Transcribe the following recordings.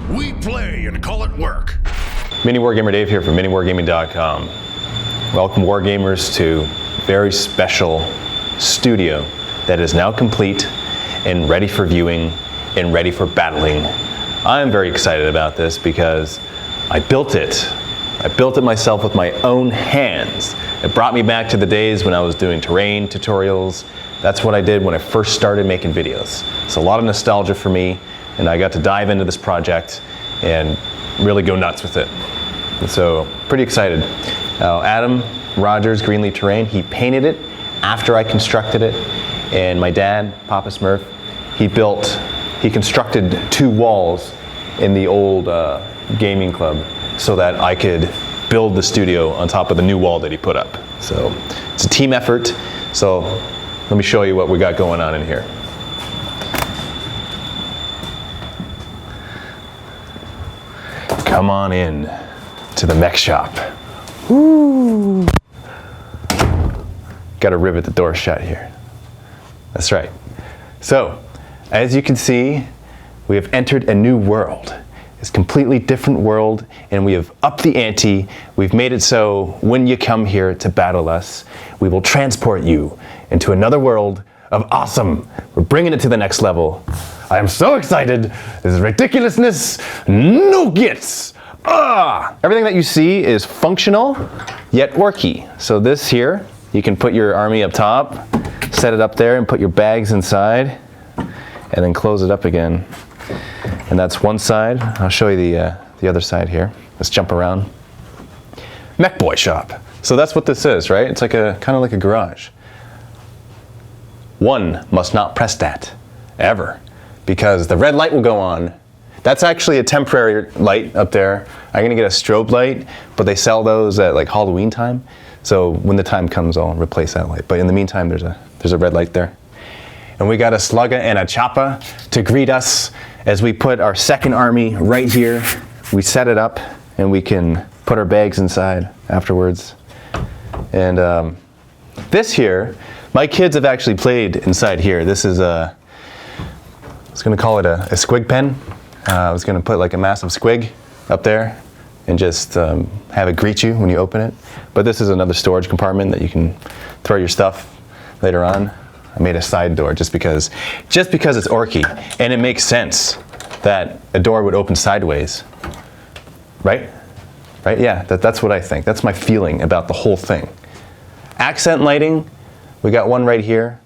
We play and call it work. MiniWarGamer Dave here from MiniWarGaming.com. Welcome Wargamers to a very special studio that is now complete and ready for viewing and ready for battling. I'm very excited about this because I built it. I built it myself with my own hands. It brought me back to the days when I was doing terrain tutorials. That's what I did when I first started making videos. It's a lot of nostalgia for me, and I got to dive into this project and really go nuts with it. And so, pretty excited. Adam Rogers, Greenleaf Terrain, he painted it after I constructed it, and my dad, Papa Smurf, he constructed 2 walls in the old gaming club so that I could build the studio on top of the new wall that he put up. So it's a team effort. So let me show you what we got going on in here. Come on in to the mech shop. Woo! Got to rivet the door shut here. That's right. So, as you can see, we have entered a new world. It's a completely different world, and we have upped the ante. We've made it so when you come here to battle us, we will transport you into another world of awesome. We're bringing it to the next level. I am so excited. This is ridiculousness. No gets. Everything that you see is functional, yet orky. So this here, you can put your army up top, set it up there, and put your bags inside, and then close it up again. And that's one side. I'll show you the other side here. Let's jump around. Mech Boy Shop. So that's what this is, right? It's like kind of like a garage. One must not press that, ever, because the red light will go on. That's actually a temporary light up there. I'm gonna get a strobe light, but they sell those at like Halloween time. So when the time comes, I'll replace that light. But in the meantime, there's a red light there. And we got a slugga and a choppa to greet us as we put our second army right here. We set it up and we can put our bags inside afterwards. And this here, my kids have actually played inside here. This is I was gonna call it a Squid Pen. I was gonna put like a massive squig up there and just have it greet you when you open it. But this is another storage compartment that you can throw your stuff later on. I made a side door just because it's orky, and it makes sense that a door would open sideways, right? Right? Yeah, that's what I think. That's my feeling about the whole thing. Accent lighting, we got one right here,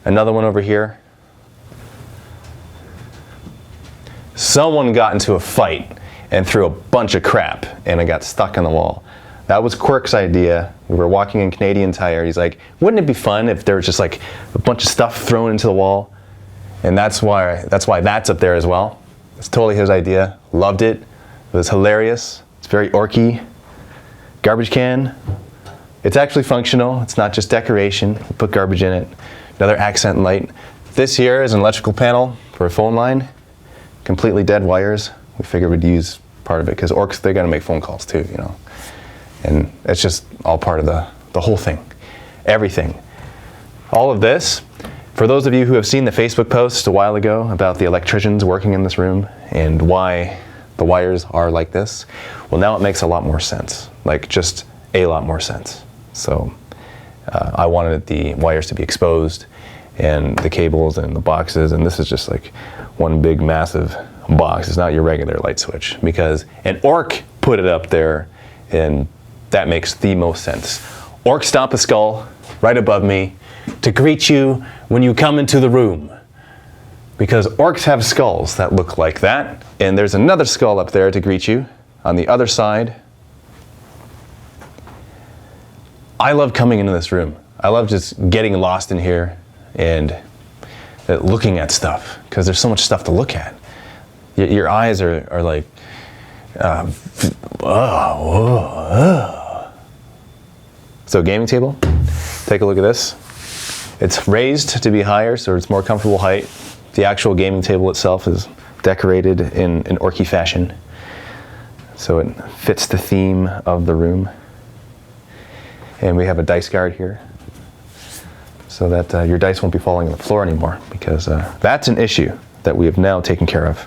another one over here. Someone got into a fight and threw a bunch of crap, and it got stuck on the wall. That was Quirk's idea. We were walking in Canadian Tire. He's like, wouldn't it be fun if there was just like a bunch of stuff thrown into the wall? And that's why that's up there as well. It's totally his idea. Loved it. It was hilarious. It's very orky. Garbage can. It's actually functional. It's not just decoration. We put garbage in it. Another accent light. This here is an electrical panel for a phone line. Completely dead wires. We figured we'd use part of it because orcs, they gotta make phone calls too, you know. And it's just all part of the whole thing. Everything. All of this, for those of you who have seen the Facebook post a while ago about the electricians working in this room and why the wires are like this, well, now it makes a lot more sense. Like, just a lot more sense. So I wanted the wires to be exposed and the cables and the boxes, and this is just like one big massive box. It's not your regular light switch because an orc put it up there, and that makes the most sense. Orc stomp a skull right above me to greet you when you come into the room. Because orcs have skulls that look like that, and there's another skull up there to greet you on the other side. I love coming into this room. I love just getting lost in here and looking at stuff, because there's so much stuff to look at. Your eyes are like, So gaming table, take a look at this. It's raised to be higher, so it's more comfortable height. The actual gaming table itself is decorated in an orky fashion, so it fits the theme of the room. And we have a dice guard here, so that your dice won't be falling on the floor anymore, because that's an issue that we have now taken care of.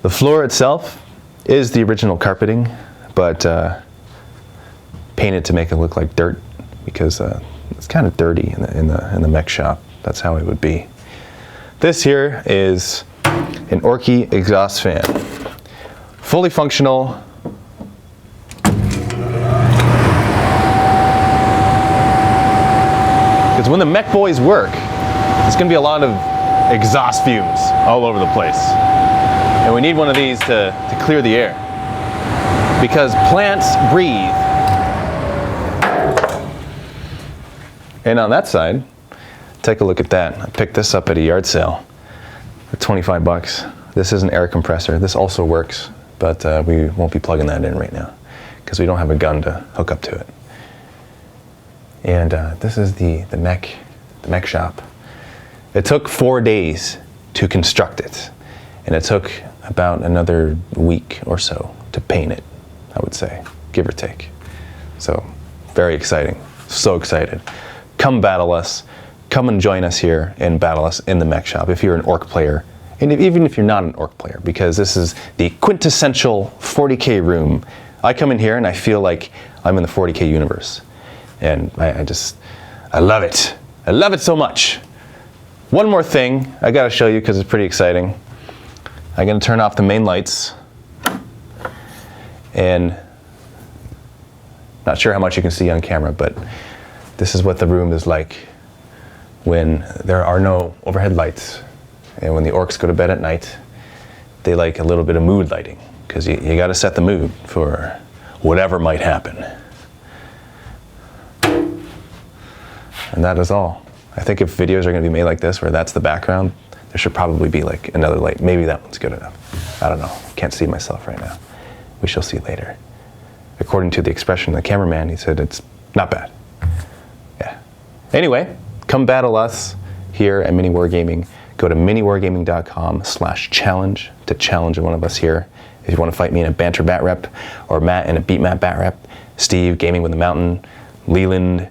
The floor itself is the original carpeting, but painted to make it look like dirt because it's kind of dirty in the mech shop. That's how it would be. This here is an Ork exhaust fan, fully functional. Because when the mech boys work, there's going to be a lot of exhaust fumes all over the place. And we need one of these to clear the air. Because plants breathe. And on that side, take a look at that. I picked this up at a yard sale for 25 bucks. This is an air compressor. This also works, but we won't be plugging that in right now because we don't have a gun to hook up to it. And this is the mech shop. It took 4 days to construct it, and it took about another week or so to paint it, I would say, give or take. So, very exciting. So excited. Come battle us. Come and join us here and battle us in the mech shop if you're an Ork player, and even if you're not an Ork player, because this is the quintessential 40K room. I come in here and I feel like I'm in the 40K universe. And I love it. I love it so much. One more thing I gotta show you because it's pretty exciting. I'm gonna turn off the main lights. And not sure how much you can see on camera, but this is what the room is like when there are no overhead lights. And when the orcs go to bed at night, they like a little bit of mood lighting because you gotta set the mood for whatever might happen. And that is all. I think if videos are going to be made like this, where that's the background, there should probably be like another light. Maybe that one's good enough. I don't know. Can't see myself right now. We shall see later. According to the expression of the cameraman, he said it's not bad. Yeah. Anyway, come battle us here at MiniWarGaming. Go to miniwargaming.com/challenge to challenge one of us here. If you want to fight me in a banter bat rep, or Matt in a beat Matt bat rep, Steve gaming with the mountain, Leland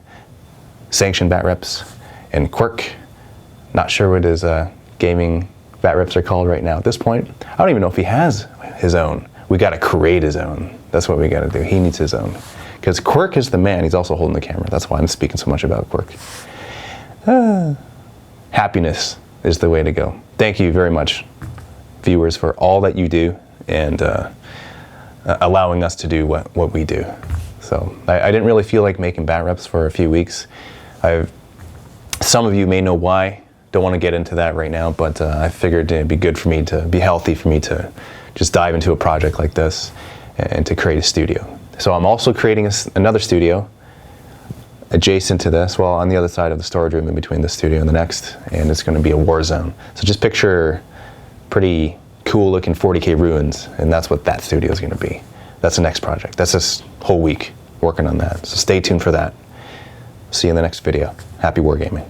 sanctioned bat reps, and Quirk, not sure what his gaming bat reps are called right now at this point. I don't even know if he has his own. We gotta create his own. That's what we gotta do. He needs his own. Because Quirk is the man, he's also holding the camera. That's why I'm speaking so much about Quirk. Happiness is the way to go. Thank you very much, viewers, for all that you do and allowing us to do what we do. So I didn't really feel like making bat reps for a few weeks. Some of you may know why. Don't want to get into that right now, but I figured it'd be good for me to be healthy, for me to just dive into a project like this and to create a studio. So I'm also creating another studio adjacent to this, well, on the other side of the storage room in between this studio and the next, and it's going to be a war zone. So just picture pretty cool looking 40K ruins, and that's what that studio is going to be. That's the next project. That's this whole week working on that. So stay tuned for that. See you in the next video. Happy wargaming.